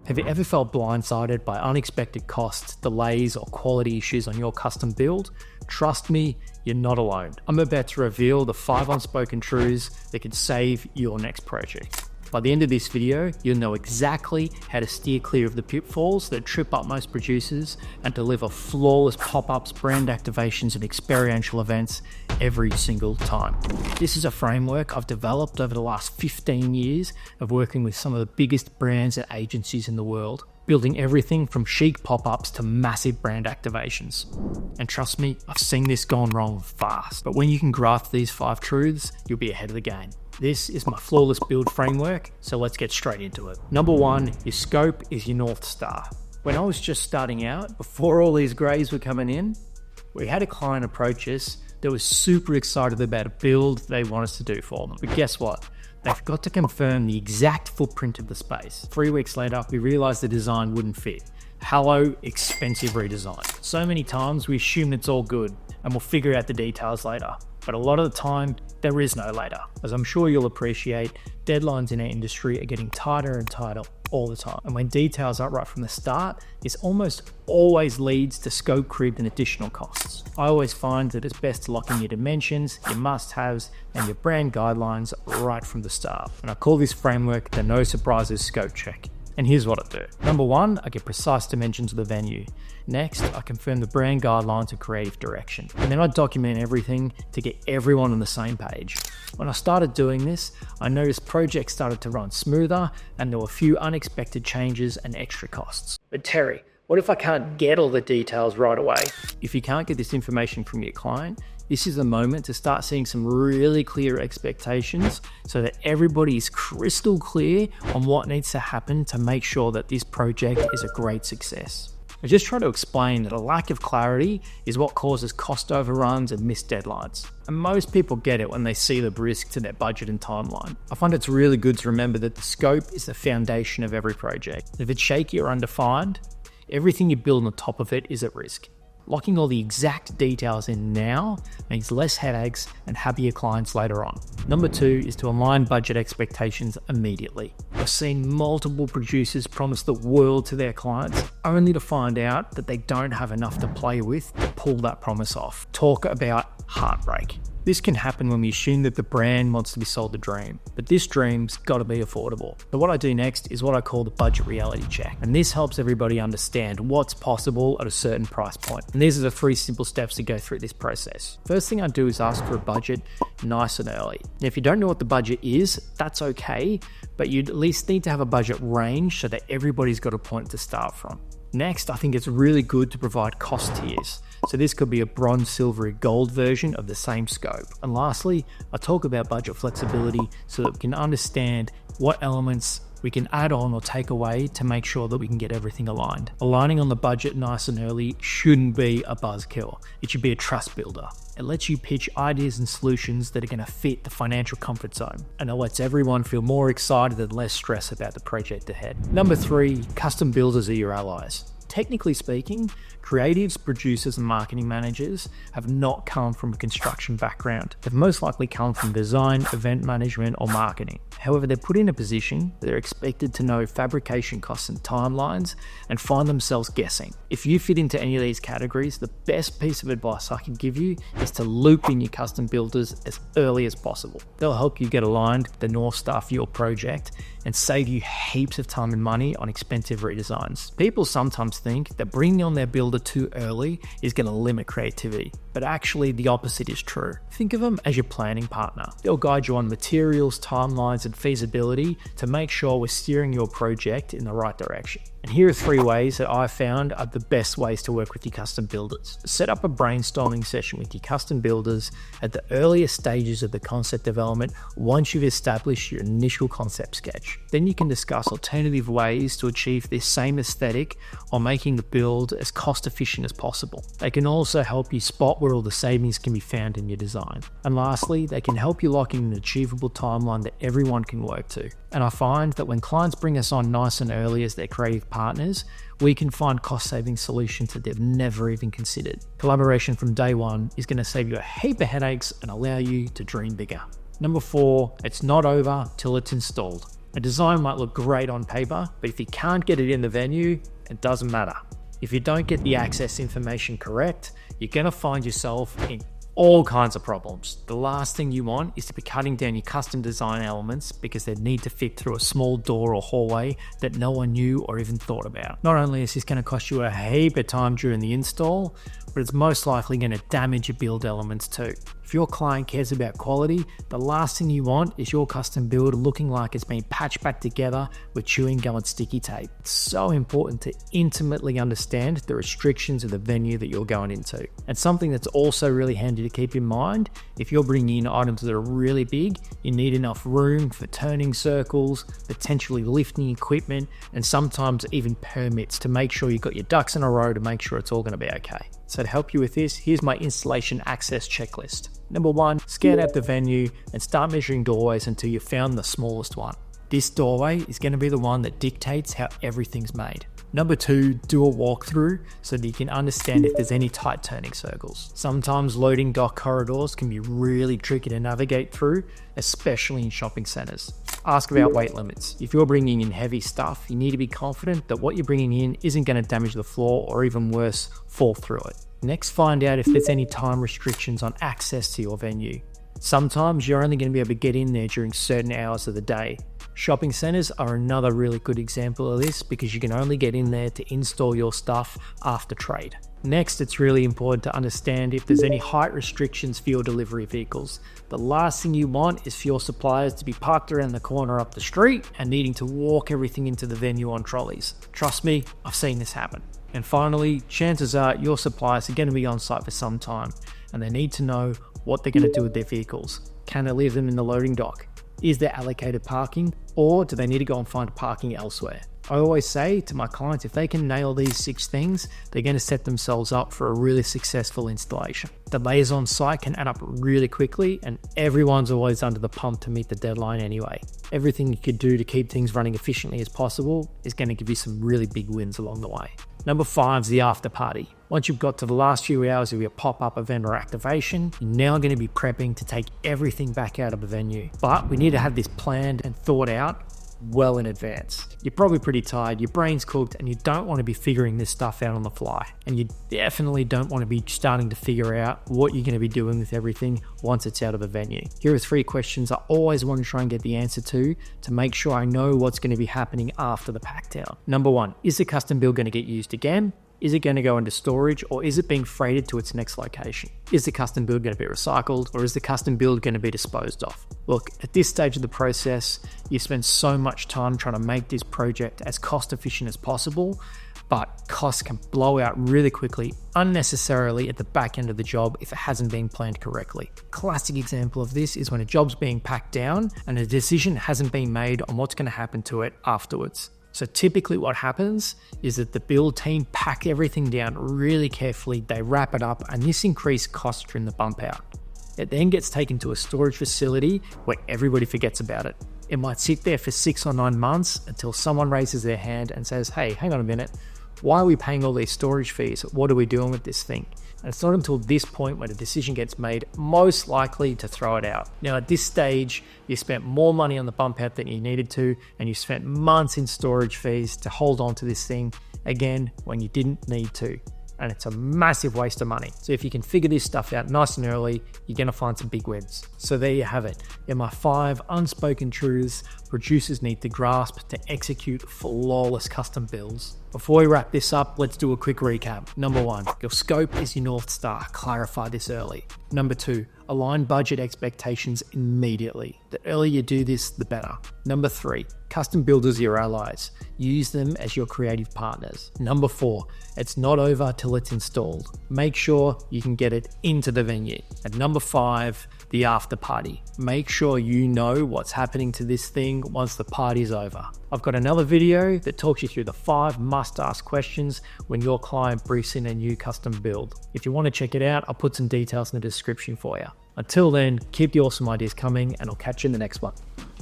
Have you ever felt blindsided by unexpected costs, delays, or quality issues on your custom build? Trust me, you're not alone. I'm about to reveal the 5 unspoken truths that can save your next project. By the end of this video, you'll know exactly how to steer clear of the pitfalls that trip up most producers and deliver flawless pop-ups, brand activations, and experiential events every single time. This is a framework I've developed over the last 15 years of working with some of the biggest brands and agencies in the world, building everything from chic pop-ups to massive brand activations. And trust me, I've seen this gone wrong fast. But when you can grasp these 5 truths, you'll be ahead of the game. This is my flawless build framework, so let's get straight into it. Number 1, your scope is your North Star. When I was just starting out, before all these greys were coming in, we had a client approach us that was super excited about a build they want us to do for them. But guess what? They forgot to confirm the exact footprint of the space. 3 weeks later, we realized the design wouldn't fit. Hello, expensive redesign. So many times we assume it's all good and we'll figure out the details later. But a lot of the time, there is no later. As I'm sure you'll appreciate, deadlines in our industry are getting tighter and tighter all the time. And when details aren't right from the start, this almost always leads to scope creep and additional costs. I always find that it's best to lock in your dimensions, your must-haves, and your brand guidelines right from the start. And I call this framework the no surprises scope check. And here's what I do. Number 1, I get precise dimensions of the venue. Next, I confirm the brand guidelines and creative direction. And then I document everything to get everyone on the same page. When I started doing this, I noticed projects started to run smoother and there were a few unexpected changes and extra costs. But Terry, what if I can't get all the details right away? If you can't get this information from your client, this is the moment to start seeing some really clear expectations so that everybody is crystal clear on what needs to happen to make sure that this project is a great success. I just try to explain that a lack of clarity is what causes cost overruns and missed deadlines. And most people get it when they see the risk to their budget and timeline. I find it's really good to remember that the scope is the foundation of every project. If it's shaky or undefined, everything you build on top of it is at risk. Locking all the exact details in now means less headaches and happier clients later on. Number 2 is to align budget expectations immediately. I've seen multiple producers promise the world to their clients only to find out that they don't have enough to play with to pull that promise off. Talk about heartbreak. This can happen when we assume that the brand wants to be sold a dream, but this dream's got to be affordable. So what I do next is what I call the budget reality check, and this helps everybody understand what's possible at a certain price point. And these are the 3 simple steps to go through this process. First thing I do is ask for a budget nice and early. Now, if you don't know what the budget is, that's okay, but you'd at least need to have a budget range so that everybody's got a point to start from. Next, I think it's really good to provide cost tiers. So this could be a bronze, silver, gold version of the same scope. And lastly, I talk about budget flexibility so that we can understand what elements we can add on or take away to make sure that we can get everything aligned. Aligning on the budget nice and early shouldn't be a buzzkill. It should be a trust builder. It lets you pitch ideas and solutions that are going to fit the financial comfort zone. And it lets everyone feel more excited and less stress about the project ahead. Number 3, custom builders are your allies. Technically speaking, creatives, producers, and marketing managers have not come from a construction background. They've most likely come from design, event management, or marketing. However, they're put in a position that they're expected to know fabrication costs and timelines and find themselves guessing. If you fit into any of these categories, the best piece of advice I can give you is to loop in your custom builders as early as possible. They'll help you get aligned with the North Star for your project and save you heaps of time and money on expensive redesigns. People sometimes think that bringing on their builder too early is going to limit creativity, but actually the opposite is true. Think of them as your planning partner. They'll guide you on materials, timelines, and feasibility to make sure we're steering your project in the right direction. And here are 3 ways that I found are the best ways to work with your custom builders. Set up a brainstorming session with your custom builders at the earliest stages of the concept development once you've established your initial concept sketch. Then you can discuss alternative ways to achieve this same aesthetic while making the build as cost efficient as possible. They can also help you spot where all the savings can be found in your design. And lastly, they can help you lock in an achievable timeline that everyone can work to. And I find that when clients bring us on nice and early as their creative partners, we can find cost-saving solutions that they've never even considered. Collaboration from day one is going to save you a heap of headaches and allow you to dream bigger. Number 4, it's not over till it's installed. A design might look great on paper, but if you can't get it in the venue, it doesn't matter. If you don't get the access information correct, you're going to find yourself in all kinds of problems. The last thing you want is to be cutting down your custom design elements because they need to fit through a small door or hallway that no one knew or even thought about. Not only is this going to cost you a heap of time during the install, but it's most likely going to damage your build elements too. If your client cares about quality, the last thing you want is your custom build looking like it's been patched back together with chewing gum and sticky tape. It's so important to intimately understand the restrictions of the venue that you're going into. And something that's also really handy to keep in mind, if you're bringing in items that are really big, you need enough room for turning circles, potentially lifting equipment, and sometimes even permits to make sure you've got your ducks in a row to make sure it's all going to be okay. So to help you with this, here's my installation access checklist. Number 1, scan out the venue and start measuring doorways until you've found the smallest one. This doorway is going to be the one that dictates how everything's made. Number 2, do a walkthrough so that you can understand if there's any tight turning circles. Sometimes loading dock corridors can be really tricky to navigate through, especially in shopping centres. Ask about weight limits. If you're bringing in heavy stuff, you need to be confident that what you're bringing in isn't going to damage the floor or even worse, fall through it. Next, find out if there's any time restrictions on access to your venue. Sometimes you're only going to be able to get in there during certain hours of the day. Shopping centres are another really good example of this because you can only get in there to install your stuff after trade. Next, it's really important to understand if there's any height restrictions for your delivery vehicles. The last thing you want is for your suppliers to be parked around the corner up the street and needing to walk everything into the venue on trolleys. Trust me, I've seen this happen. And finally, chances are your suppliers are going to be on site for some time and they need to know what they're going to do with their vehicles. Can they leave them in the loading dock? Is there allocated parking, or do they need to go and find parking elsewhere? I always say to my clients, if they can nail these 6 things, they're going to set themselves up for a really successful installation. Delays on site can add up really quickly, and everyone's always under the pump to meet the deadline anyway. Everything you could do to keep things running efficiently as possible is going to give you some really big wins along the way. Number 5 is the after party. Once you've got to the last few hours of your pop-up event or activation, you're now going to be prepping to take everything back out of the venue. But we need to have this planned and thought out well in advance. You're probably pretty tired, your brain's cooked, and you don't want to be figuring this stuff out on the fly. And you definitely don't want to be starting to figure out what you're going to be doing with everything once it's out of the venue. Here are 3 questions I always want to try and get the answer to make sure I know what's going to be happening after the pack down. Number 1, is the custom build going to get used again? Is it going to go into storage, or is it being freighted to its next location? Is the custom build going to be recycled, or is the custom build going to be disposed of? Look, at this stage of the process, you spend so much time trying to make this project as cost efficient as possible, but costs can blow out really quickly, unnecessarily at the back end of the job if it hasn't been planned correctly. Classic example of this is when a job's being packed down and a decision hasn't been made on what's going to happen to it afterwards. So typically what happens is that the build team pack everything down really carefully, they wrap it up, and this increased costs during the bump out. It then gets taken to a storage facility where everybody forgets about it. It might sit there for 6 or 9 months until someone raises their hand and says, hey, hang on a minute, why are we paying all these storage fees? What are we doing with this thing? And it's not until this point when a decision gets made, most likely to throw it out. Now at this stage, you spent more money on the bump out than you needed to, and you spent months in storage fees to hold on to this thing, again, when you didn't need to. And it's a massive waste of money. So if you can figure this stuff out nice and early, you're going to find some big wins. So there you have it. They're my 5 unspoken truths producers need to grasp to execute flawless custom builds. Before we wrap this up, let's do a quick recap. Number 1, your scope is your North Star. Clarify this early. Number 2, align budget expectations immediately. The earlier you do this, the better. Number 3, custom builders are your allies. Use them as your creative partners. Number 4, it's not over till it's installed. Make sure you can get it into the venue. And number 5, the after party. Make sure you know what's happening to this thing once the party's over. I've got another video that talks you through the 5 must-ask questions when your client briefs in a new custom build. If you want to check it out, I'll put some details in the description for you. Until then, keep the awesome ideas coming, and I'll catch you in the next one.